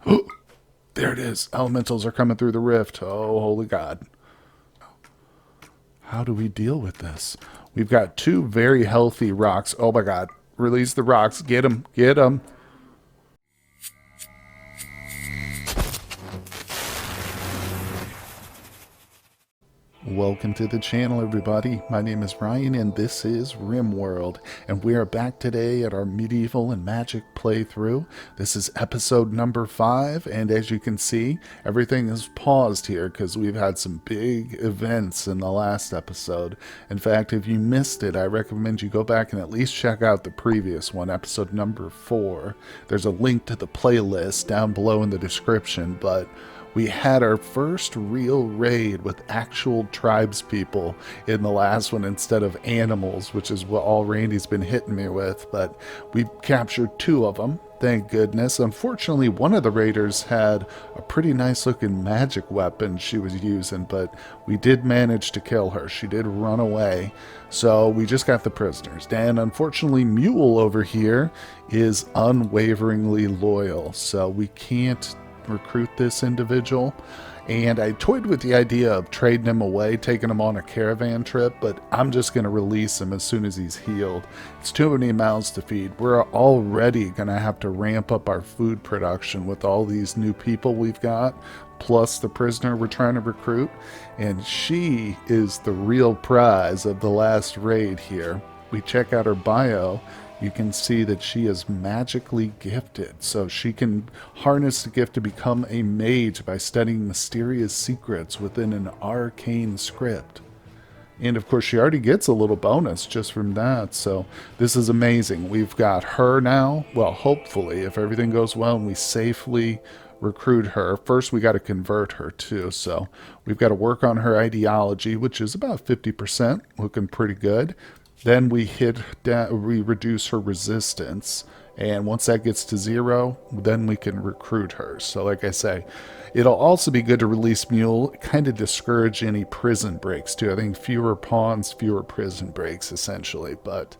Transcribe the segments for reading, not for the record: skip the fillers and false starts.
There it is. Elementals are coming through the rift. Oh, holy God. How do we deal with this? We've got two very healthy rocks. Oh my God. Release the rocks. Get them. Get them. Welcome to the channel, everybody. My name is Ryan, and this is RimWorld, and we are back today at our medieval and magic playthrough. This is episode number 5, and as you can see, everything is paused here because we've had some big events in the last episode. In fact, if you missed it, I recommend you go back and at least check out the previous one, episode number 4. There's a link to the playlist down below in the description, but we had our first real raid with actual tribespeople in the last one instead of animals, which is what all Randy's been hitting me with. But we captured 2 of them, thank goodness. Unfortunately, one of the raiders had a pretty nice looking magic weapon she was using, but we did manage to kill her. She did run away, so we just got the prisoners. And unfortunately, Mule over here is unwaveringly loyal, so we can't recruit this individual. And I toyed with the idea of trading him away, taking him on a caravan trip, but I'm just going to release him as soon as he's healed. It's too many mouths to feed. We're already going to have to ramp up our food production with all these new people we've got, plus the prisoner we're trying to recruit, and she is the real prize of the last raid here. We check out her bio. You can see that she is magically gifted, so she can harness the gift to become a mage by studying mysterious secrets within an arcane script. And of course, she already gets a little bonus just from that, so this is amazing. We've got her now. Well, hopefully, if everything goes well and we safely recruit her. First, we got to convert her too, so we've got to work on her ideology, which is about 50%, looking pretty good. Then we reduce her resistance, and once that gets to 0, then we can recruit her. So like I say, it'll also be good to release Mule, kind of discourage any prison breaks too. I think fewer pawns, fewer prison breaks essentially, but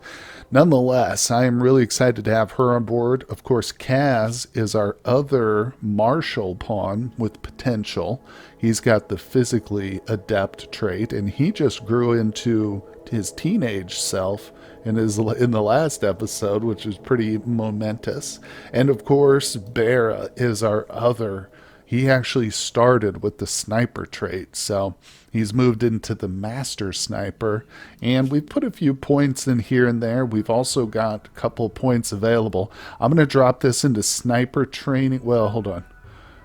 nonetheless, I am really excited to have her on board. Of course, Kaz is our other martial pawn with potential. He's got the physically adept trait, and he just grew into his teenage self in the last episode, which is pretty momentous. And of course, Bera is our other. He actually started with the sniper trait, so he's moved into the master sniper, and we've put a few points in here and there. We've also got a couple points available. I'm going to drop this into sniper training. Well, hold on.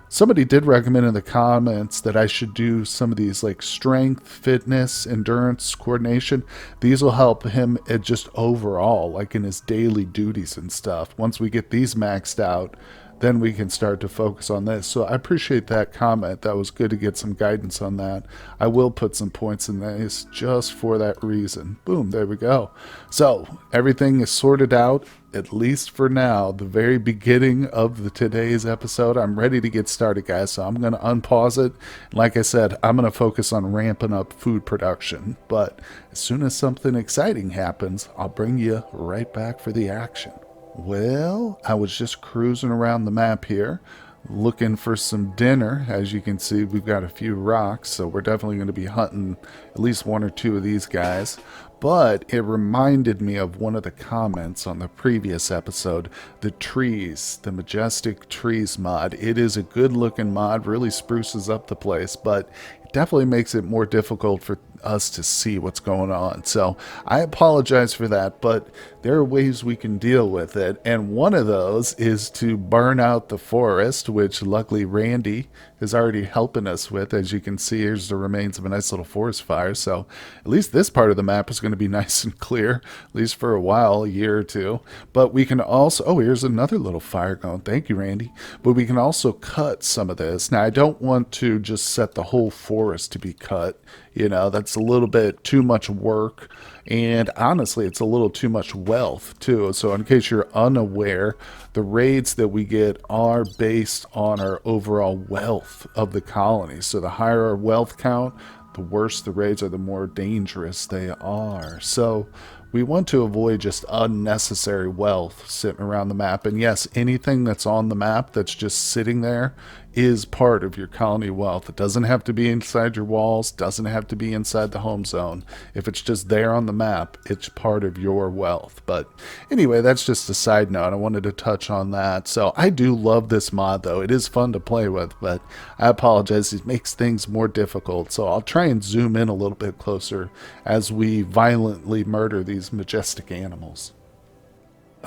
Somebody did recommend in the comments that I should do some of these like strength, fitness, endurance, coordination. These will help him just overall, like in his daily duties and stuff. Once we get these maxed out, then we can start to focus on this. So I appreciate that comment. That was good to get some guidance on that. I will put some points in this just for that reason. Boom, there we go. So everything is sorted out, at least for now. The very beginning of today's episode. I'm ready to get started, guys. So I'm going to unpause it. Like I said, I'm going to focus on ramping up food production. But as soon as something exciting happens, I'll bring you right back for the action. Well, I was just cruising around the map here, looking for some dinner. As you can see, we've got a few rocks, so we're definitely going to be hunting at least 1 or 2 of these guys. But it reminded me of one of the comments on the previous episode, the trees, the majestic trees mod. It is a good looking mod, really spruces up the place, but it definitely makes it more difficult for us to see what's going on. So I apologize for that, but there are ways we can deal with it, and one of those is to burn out the forest, which luckily Randy is already helping us with. As you can see, here's the remains of a nice little forest fire, so at least this part of the map is going to be nice and clear, at least for a while, a year or 2. But we can also, oh, here's another little fire going. Thank you, Randy. But we can also cut some of this. Now, I don't want to just set the whole forest to be cut. You know, that's a little bit too much work, and honestly, it's a little too much wealth too. So in case you're unaware, the raids that we get are based on our overall wealth of the colony. So the higher our wealth count, the worse the raids are, the more dangerous they are. So we want to avoid just unnecessary wealth sitting around the map. And yes, anything that's on the map that's just sitting there is part of your colony wealth. It doesn't have to be inside your walls, doesn't have to be inside the home zone. If it's just there on the map, it's part of your wealth. But anyway, that's just a side note. I wanted to touch on that. So I do love this mod, though. It is fun to play with, but I apologize. It makes things more difficult. So I'll try and zoom in a little bit closer as we violently murder these majestic animals.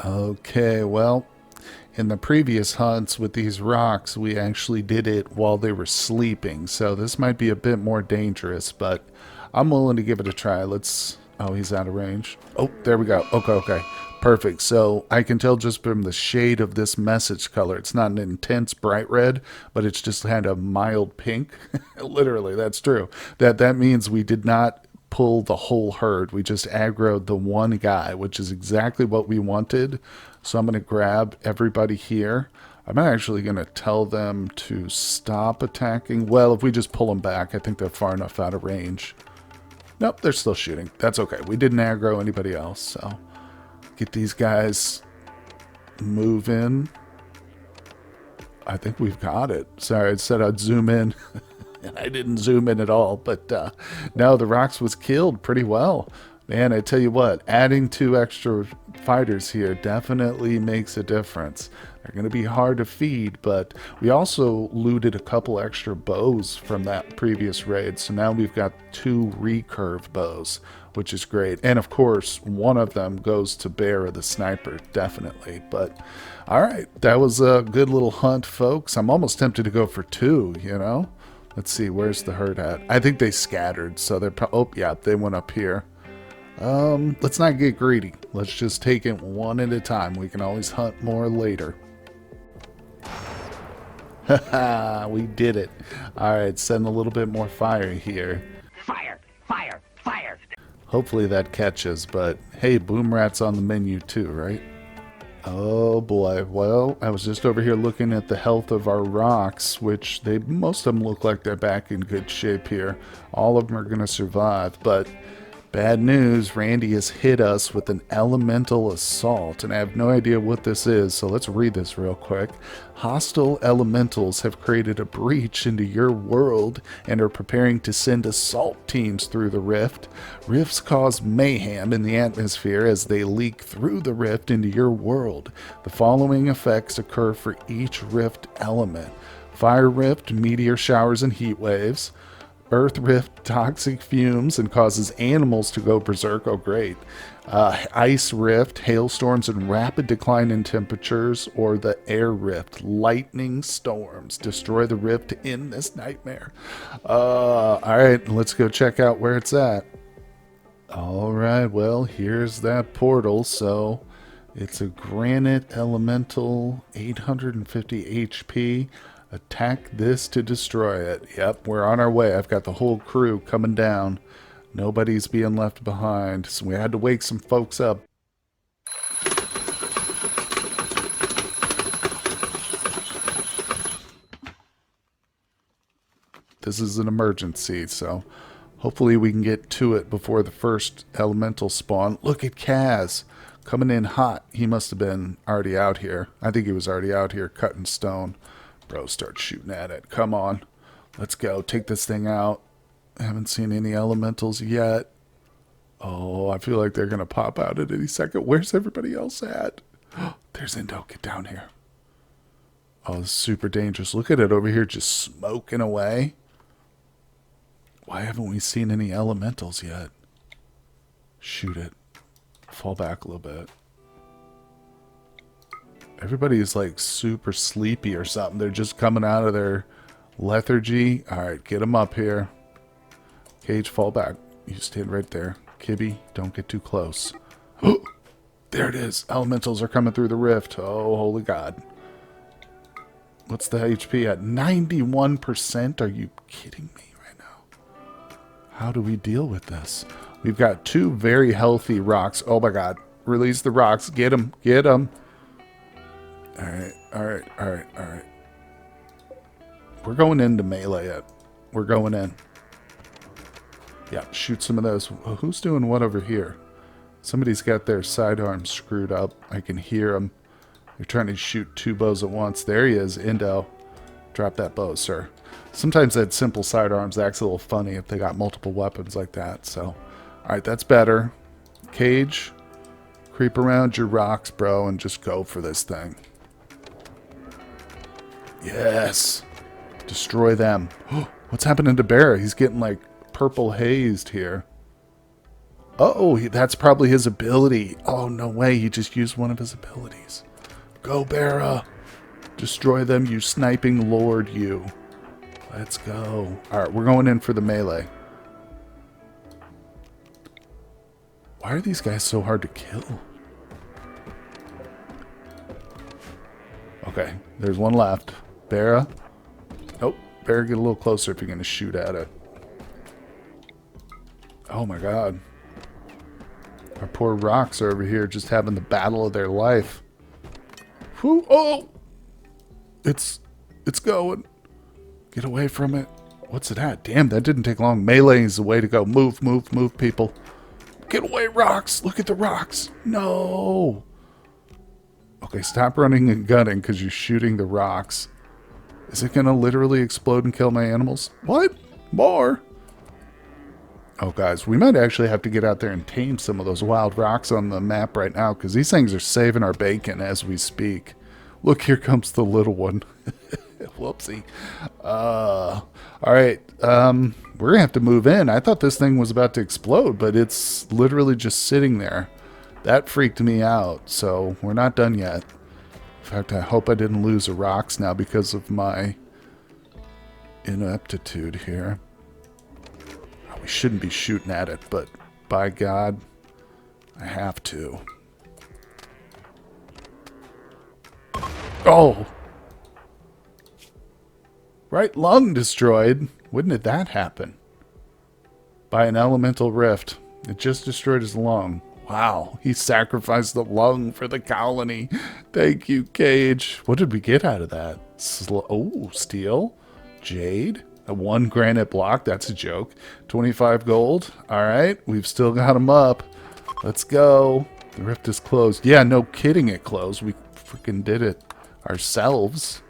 Okay, well, in the previous hunts with these rocks, we actually did it while they were sleeping, so this might be a bit more dangerous, but I'm willing to give it a try. Let's... Oh, he's out of range. Oh, there we go. Okay. Perfect. So I can tell just from the shade of this message color, it's not an intense bright red, but it's just kind of mild pink. Literally, that's true. That means we did not pull the whole herd. We just aggroed the one guy, which is exactly what we wanted. So I'm going to grab everybody here. I'm actually going to tell them to stop attacking. Well, if we just pull them back, I think they're far enough out of range. Nope, they're still shooting. That's okay. We didn't aggro anybody else, so get these guys moving. I think we've got it. Sorry, I said I'd zoom in. I didn't zoom in at all, but no, the Rocks was killed pretty well. Man, I tell you what, adding 2 extra fighters here definitely makes a difference. They're going to be hard to feed, but we also looted a couple extra bows from that previous raid, so now we've got 2 recurve bows, which is great. And of course, one of them goes to Bear the Sniper, definitely. But all right, that was a good little hunt, folks. I'm almost tempted to go for 2, you know? Let's see, where's the herd at? I think they scattered, so they're oh yeah, they went up here. Let's not get greedy. Let's just take it one at a time. We can always hunt more later. Haha, we did it. Alright, send a little bit more fire here. Fire! Fire! Fire! Hopefully that catches, but hey, boom rat's on the menu too, right? Oh boy, well, I was just over here looking at the health of our rocks, which most of them look like they're back in good shape here. All of them are going to survive, but bad news, Randy has hit us with an elemental assault, and I have no idea what this is, so let's read this real quick. Hostile elementals have created a breach into your world and are preparing to send assault teams through the rift. Rifts cause mayhem in the atmosphere as they leak through the rift into your world. The following effects occur for each rift element: fire rift, meteor showers and heat waves. Earth rift, toxic fumes and causes animals to go berserk. Oh, great. Ice rift, hailstorms and rapid decline in temperatures. Or the air rift, lightning storms. Destroy the rift in this nightmare. All right, let's go check out where it's at. All right, well, here's that portal. So it's a Granite elemental, 850 HP. Attack this to destroy it. Yep, we're on our way. I've got the whole crew coming down. Nobody's being left behind, so we had to wake some folks up. This is an emergency, so hopefully we can get to it before the first elemental spawn. Look at Kaz coming in hot. He must have been already out here. I think he was already out here cutting stone. Bro, start shooting at it. Come on. Let's go. Take this thing out. I haven't seen any elementals yet. Oh, I feel like they're going to pop out at any second. Where's everybody else at? There's Indo. Get down here. Oh, this is super dangerous. Look at it over here just smoking away. Why haven't we seen any elementals yet? Shoot it. Fall back a little bit. Everybody is like super sleepy or something. They're just coming out of their lethargy. All right, get them up here. Cage, fall back. You stand right there. Kibby, don't get too close. There it is. Elementals are coming through the rift. Oh, holy God. What's the HP at? 91%? Are you kidding me right now? How do we deal with this? We've got 2 very healthy rocks. Oh my God. Release the rocks. Get them. Get them. Alright. We're going into melee it. We're going in. Yeah, shoot some of those. Who's doing what over here? Somebody's got their sidearm screwed up. I can hear them. They're trying to shoot 2 bows at once. There he is, Indo. Drop that bow, sir. Sometimes that simple sidearms acts a little funny if they got multiple weapons like that. So, alright, that's better. Cage, creep around your rocks, bro, and just go for this thing. Yes! Destroy them. What's happening to Bear? He's getting, like, purple hazed here. Oh, that's probably his ability. Oh, no way. He just used one of his abilities. Go, Bera. Destroy them, you sniping lord, you. Let's go. Alright, we're going in for the melee. Why are these guys so hard to kill? Okay, there's one left. Bera. Oh, Bera, get a little closer if you're going to shoot at it. Oh my god. Our poor rocks are over here just having the battle of their life. Whew, oh! It's going. Get away from it. What's it at? Damn, that didn't take long. Melee is the way to go. Move, move, move, people. Get away, rocks. Look at the rocks. No. Okay, stop running and gunning because you're shooting the rocks. Is it going to literally explode and kill my animals? What? More? Oh, guys, we might actually have to get out there and tame some of those wild rocks on the map right now because these things are saving our bacon as we speak. Look, here comes the little one. Whoopsie. All right, we're going to have to move in. I thought this thing was about to explode, but it's literally just sitting there. That freaked me out, so we're not done yet. In fact, I hope I didn't lose the rocks now because of my ineptitude here. Oh, we shouldn't be shooting at it, but by God, I have to. Oh! Right lung destroyed. When did that happen? By an elemental rift. It just destroyed his lung. Wow, he sacrificed the lung for the colony. Thank you, Cage. What did we get out of that? Oh, steel, jade, a 1 granite block. That's a joke. 25 gold. All right, we've still got him up. Let's go. The rift is closed. Yeah, no kidding, it closed. We freaking did it ourselves.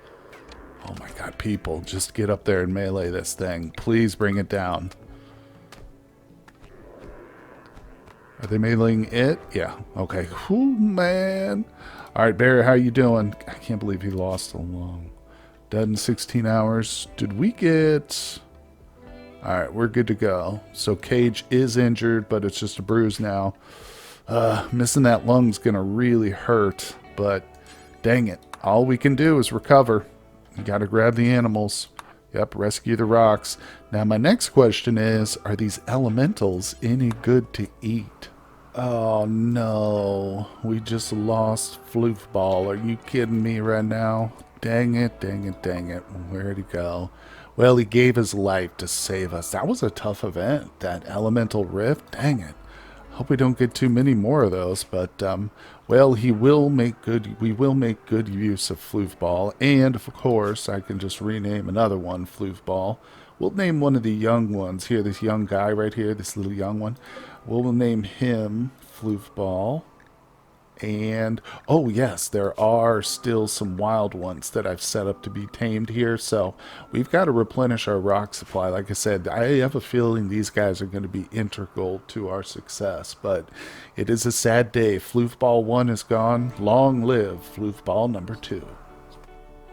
Oh my god, people, just get up there and melee this thing. Please bring it down. Are they meleeing it? Yeah. Okay. Whew, man. Alright, Barry, how you doing? I can't believe he lost so long. Dead in 16 hours. Did we get... Alright, we're good to go. So Cage is injured, but it's just a bruise now. Missing that lung's gonna really hurt, but dang it. All we can do is recover. You gotta grab the animals. Yep, rescue the rocks. Now my next question is, are these elementals any good to eat? Oh no, we just lost Floofball. Are you kidding me right now? Dang it, dang it, dang it. Where'd he go? Well, he gave his life to save us. That was a tough event, that elemental rift. Dang it. Hope we don't get too many more of those, but well, we will make good use of Floofball, and of course, I can just rename another one Floofball. We'll name one of the young ones here, this young guy right here, this little young one. We'll name him Floofball. And, oh yes, there are still some wild ones that I've set up to be tamed here, so we've got to replenish our rock supply. Like I said, I have a feeling these guys are going to be integral to our success, but it is a sad day. Floofball 1 is gone. Long live Floofball number 2.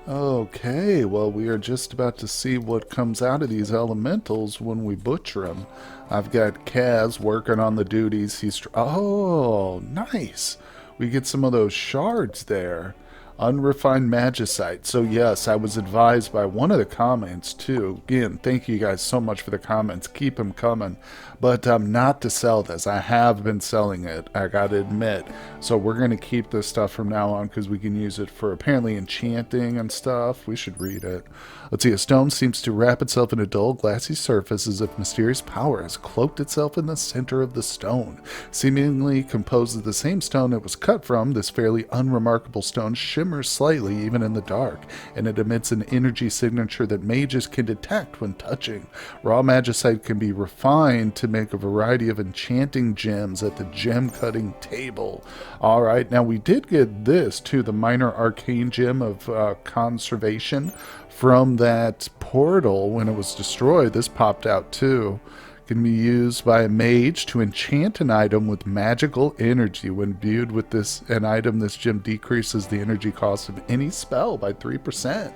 Okay, well, we are just about to see what comes out of these elementals when we butcher them. I've got Kaz working on the duties. Oh, nice. We get some of those shards there. Unrefined magicite. So yes, I was advised by one of the comments too. Again, thank you guys so much for the comments. Keep them coming. But not to sell this. I have been selling it, I gotta admit. So we're going to keep this stuff from now on because we can use it for apparently enchanting and stuff. We should read it. Let's see. A stone seems to wrap itself in a dull, glassy surface as if mysterious power has cloaked itself in the center of the stone. Seemingly composed of the same stone it was cut from, this fairly unremarkable stone shimmers shimmers slightly even in the dark, and it emits an energy signature that mages can detect when touching. Raw magicite can be refined to make a variety of enchanting gems at the gem cutting table. Alright, now we did get this too, the minor arcane gem of conservation from that portal when it was destroyed. This popped out too. Can be used by a mage to enchant an item with magical energy. When viewed with an item, this gem decreases the energy cost of any spell by 3%.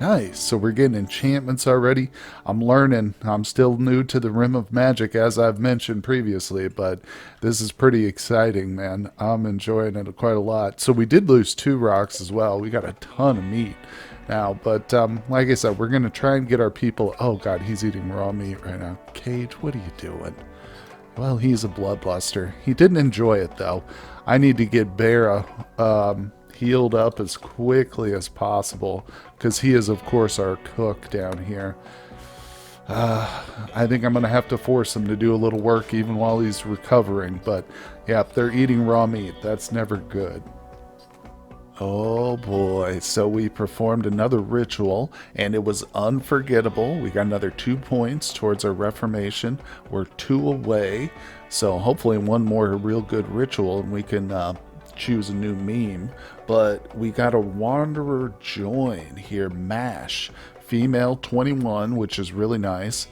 Nice. So we're getting enchantments already. I'm learning. I'm still new to the Rim of Magic, as I've mentioned previously, but this is pretty exciting, man. I'm enjoying it quite a lot. So we did lose 2 rocks as well. We got a ton of meat now, but like I said, we're going to try and get our people. Oh god, he's eating raw meat right now. Cage, what are you doing? Well, he's a bloodluster. He didn't enjoy it though. I need to get Bera healed up as quickly as possible, because he is of course our cook down here. I think I'm gonna have to force him to do a little work even while he's recovering, but yeah, they're eating raw meat. That's never good. Oh boy, so we performed another ritual and it was unforgettable. We got another 2 points towards our reformation. We're 2 away, so hopefully one more real good ritual and we can choose a new meme. But we got a wanderer join here, Mash, female 21, which is really nice.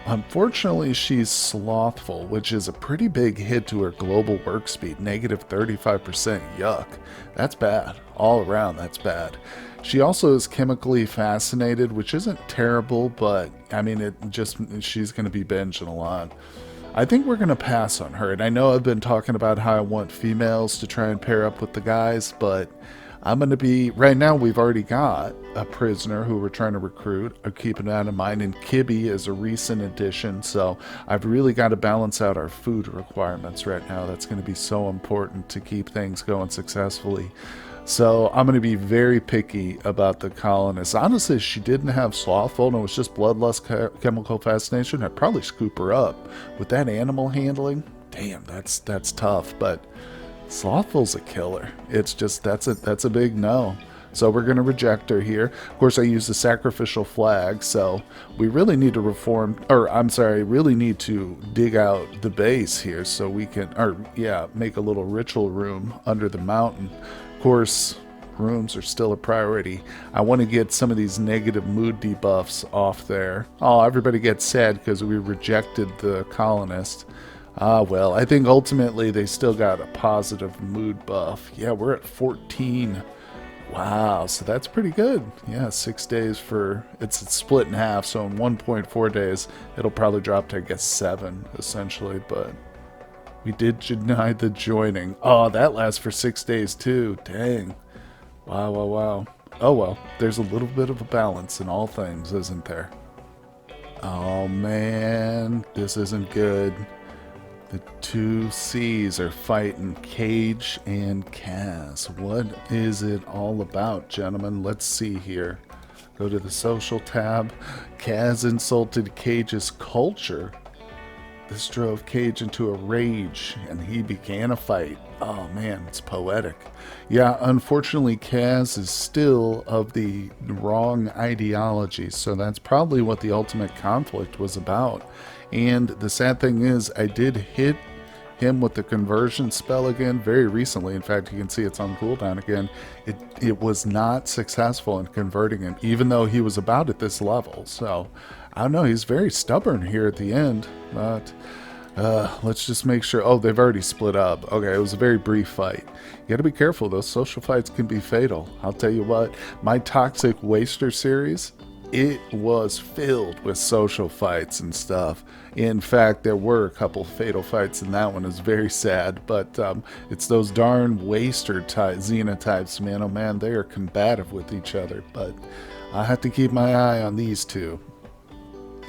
Unfortunately, she's slothful, which is a pretty big hit to her global work speed, negative 35%. Yuck. That's bad. All around, that's bad. She also is chemically fascinated, which isn't terrible, but I mean, she's going to be binging a lot. I think we're going to pass on her, and I know I've been talking about how I want females to try and pair up with the guys, but I'm going to be, right now we've already got a prisoner who we're trying to recruit. I'm keeping that in mind, and Kibby is a recent addition, so I've really got to balance out our food requirements right now. That's going to be so important to keep things going successfully. So I'm going to be very picky about the colonists. Honestly, if she didn't have slothful and it was just bloodlust chemical fascination, I'd probably scoop her up. With that animal handling, damn, that's tough, but slothful's a killer. It's just, that's a big no. So we're going to reject her here. Of course, I use the sacrificial flag, so we really need to really need to dig out the base here so we can, make a little ritual room under the mountain. Of course, rooms are still a priority. I want to get some of these negative mood debuffs off there. Oh, everybody gets sad because we rejected the colonist. Well, I think ultimately they still got a positive mood buff. Yeah, we're at 14. Wow, so that's pretty good. Yeah, 6 days it's split in half, so in 1.4 days, it'll probably drop to, I guess, 7, essentially, but we did deny the joining. Oh, that lasts for 6 days, too. Dang. Wow. Oh, well, there's a little bit of a balance in all things, isn't there? Oh, man, this isn't good. The 2 C's are fighting, Cage and Kaz. What is it all about, gentlemen? Let's see here. Go to the social tab. Kaz insulted Cage's culture. This drove Cage into a rage, and he began a fight. Oh man, it's poetic. Yeah, unfortunately, Kaz is still of the wrong ideology, so that's probably what the ultimate conflict was about. And the sad thing is, I did hit him with the conversion spell again very recently. In fact, you can see it's on cooldown again. It was not successful in converting him, even though he was about at this level. So I don't know, he's very stubborn here at the end, but let's just make sure. Oh, they've already split up. Okay, it was a very brief fight. You gotta be careful, those social fights can be fatal. I'll tell you what, my Toxic Waster series, it was filled with social fights and stuff. In fact, there were a couple fatal fights in that one. It's very sad, but it's those darn Waster Xenotypes, man. Oh man, they are combative with each other, but I have to keep my eye on these two.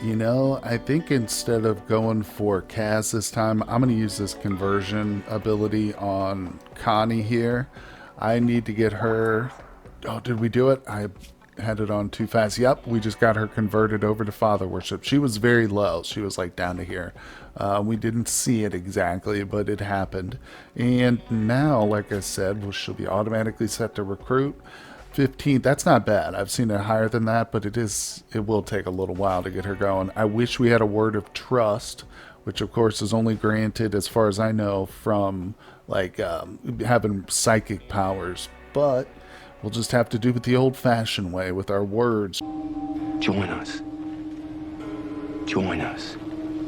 You know, I think instead of going for Kaz this time, I'm going to use this conversion ability on Connie here. I need to get her. Oh, did we do it? headed on too fast. Yep, we just got her converted over to father worship. She was very low. She was like down to here. We didn't see it exactly, but it happened. And now, like I said, well, she'll be automatically set to recruit. 15, that's not bad. I've seen it higher than that, but it will take a little while to get her going. I wish we had a word of trust, which of course is only granted, as far as I know, from like having psychic powers, but we'll just have to do it the old-fashioned way with our words. Join us. Join us.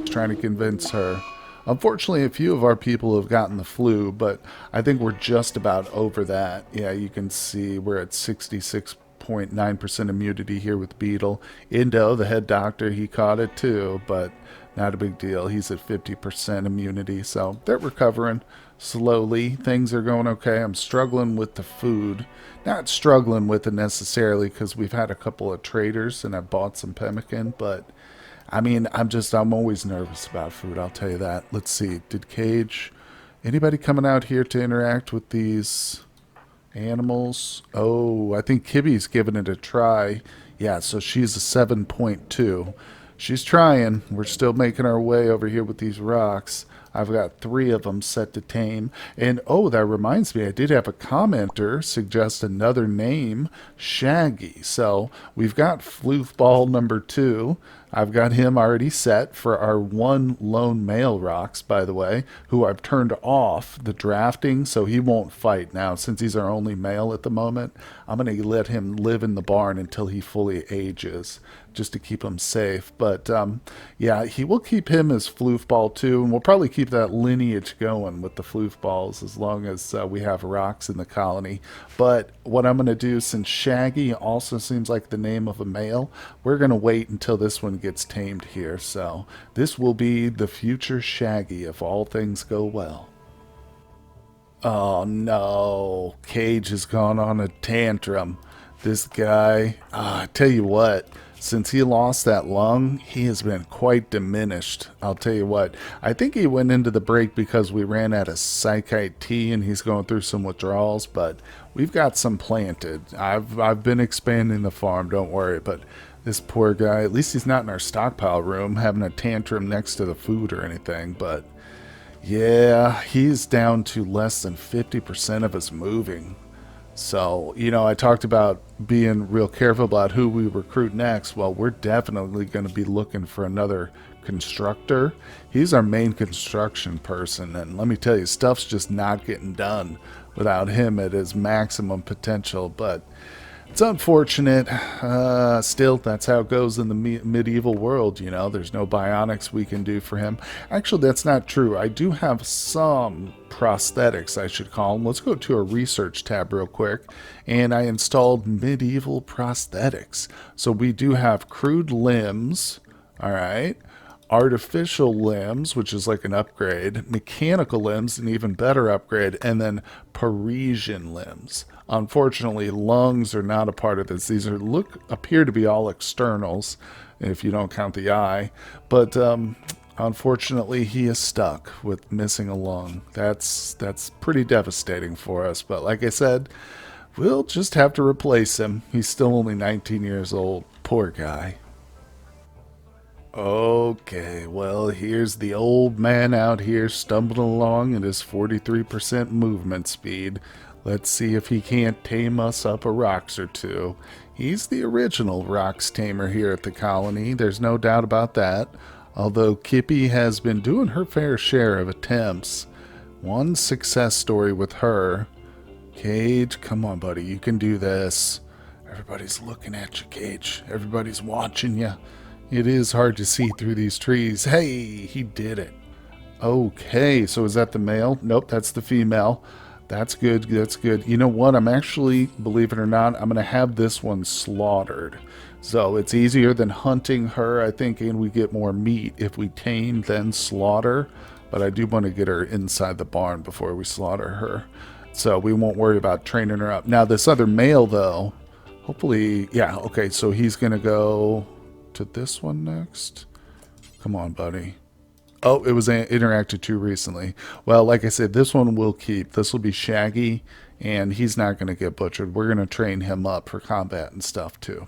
Trying to convince her. Unfortunately, a few of our people have gotten the flu, but I think we're just about over that. Yeah, you can see we're at 66.9% immunity here with Beetle. Indo, the head doctor, he caught it too, but not a big deal. He's at 50% immunity, so they're recovering slowly. Things are going okay. I'm struggling with the food. Not struggling with it necessarily because we've had a couple of traders and I've bought some pemmican, but I mean, I'm always nervous about food, I'll tell you that. Let's see, did Cage, anybody coming out here to interact with these animals? Oh, I think Kibby's giving it a try. Yeah, so she's a 7.2. She's trying. We're still making our way over here with these rocks. I've got 3 of them set to tame. And oh, that reminds me, I did have a commenter suggest another name, Shaggy. So we've got Floofball number 2. I've got him already set for our 1 lone male rocks, by the way, who I've turned off the drafting, so he won't fight now. Since he's our only male at the moment, I'm going to let him live in the barn until he fully ages, just to keep him safe. But yeah, he will keep him as Floofball too, and we'll probably keep that lineage going with the Floofballs as long as we have rocks in the colony. But what I'm going to do, since Shaggy also seems like the name of a male, we're going to wait until this one gets tamed here. So this will be the future Shaggy if all things go well. Oh no, Cage has gone on a tantrum. This guy, I tell you what, since he lost that lung, he has been quite diminished. I'll tell you what, I think he went into the break because we ran out of Psychite tea and he's going through some withdrawals, but we've got some planted. I've been expanding the farm, don't worry, but this poor guy, at least he's not in our stockpile room having a tantrum next to the food or anything, but yeah, he's down to less than 50% of his moving. So, you know, I talked about being real careful about who we recruit next. Well, we're definitely going to be looking for another constructor. He's our main construction person, and let me tell you, stuff's just not getting done without him at his maximum potential, but it's unfortunate. Still, that's how it goes in the medieval world, you know. There's no bionics we can do for him. Actually, that's not true. I do have some prosthetics, I should call them. Let's go to a research tab real quick. And I installed medieval prosthetics. So we do have crude limbs, all right, artificial limbs, which is like an upgrade, mechanical limbs, an even better upgrade, and then Parisian limbs. Unfortunately, lungs are not a part of this. These appear to be all externals, if you don't count the eye. But unfortunately, he is stuck with missing a lung. That's pretty devastating for us. But like I said, we'll just have to replace him. He's still only 19 years old. Poor guy. Okay, well, here's the old man out here stumbling along at his 43% movement speed. Let's see if he can't tame us up a rocks or two. He's the original rocks tamer here at the colony, there's no doubt about that. Although Kippy has been doing her fair share of attempts. One success story with her. Cage, come on buddy, you can do this. Everybody's looking at you, Cage. Everybody's watching you. It is hard to see through these trees. Hey, he did it. Okay, so is that the male? Nope, that's the female. That's good, that's good. You know what, I'm actually, believe it or not, I'm going to have this one slaughtered. So it's easier than hunting her, I think, and we get more meat if we tame then slaughter. But I do want to get her inside the barn before we slaughter her. So we won't worry about training her up. Now this other male though, hopefully, yeah, okay, so he's going to go to this one next. Come on, buddy. Oh, it was interacted to recently. Well, like I said, this one will keep. This will be Shaggy, and he's not going to get butchered. We're going to train him up for combat and stuff too.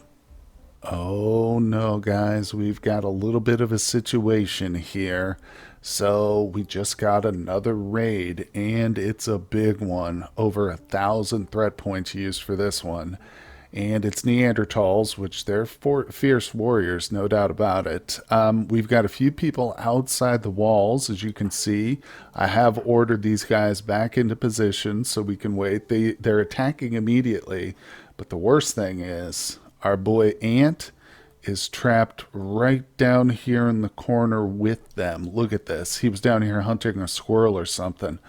Oh no, guys, we've got a little bit of a situation here. So we just got another raid, and it's a big one. Over 1,000 threat points used for this one. And it's Neanderthals, which they're fierce warriors, no doubt about it. We've got a few people outside the walls, as you can see. I have ordered these guys back into position so we can wait. They're attacking immediately, but the worst thing is our boy Ant is trapped right down here in the corner with them. Look at this. He was down here hunting a squirrel or something.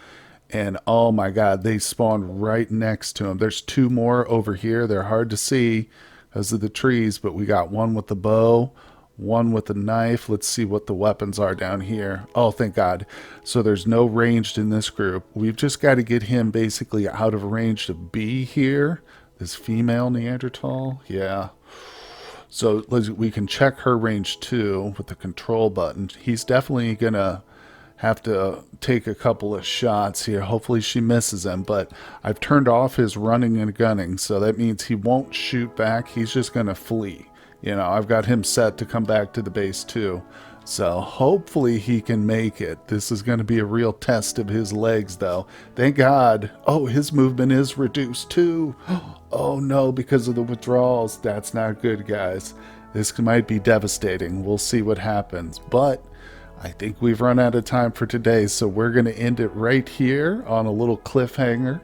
And oh my god, they spawned right next to him. There's two more over here. They're hard to see because of the trees, but we got one with the bow, one with the knife. Let's see what the weapons are down here. Oh, thank god. So there's no ranged in this group. We've just got to get him basically out of range to be here. This female Neanderthal. Yeah. So we can check her range too with the control button. He's definitely going to have to take a couple of shots here. Hopefully she misses him, but I've turned off his running and gunning, so that means he won't shoot back. He's just going to flee. You know, I've got him set to come back to the base too. So hopefully he can make it. This is going to be a real test of his legs though. Thank God. Oh, his movement is reduced too. Oh no, because of the withdrawals. That's not good, guys. This might be devastating. We'll see what happens. But I think we've run out of time for today, so we're going to end it right here on a little cliffhanger.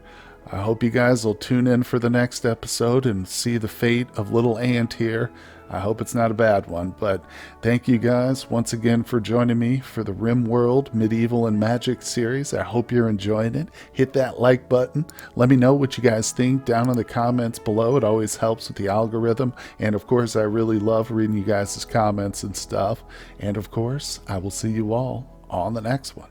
I hope you guys will tune in for the next episode and see the fate of little Ant here. I hope it's not a bad one, but thank you guys once again for joining me for the RimWorld Medieval and Magic series. I hope you're enjoying it. Hit that like button. Let me know what you guys think down in the comments below. It always helps with the algorithm. And of course, I really love reading you guys' comments and stuff. And of course, I will see you all on the next one.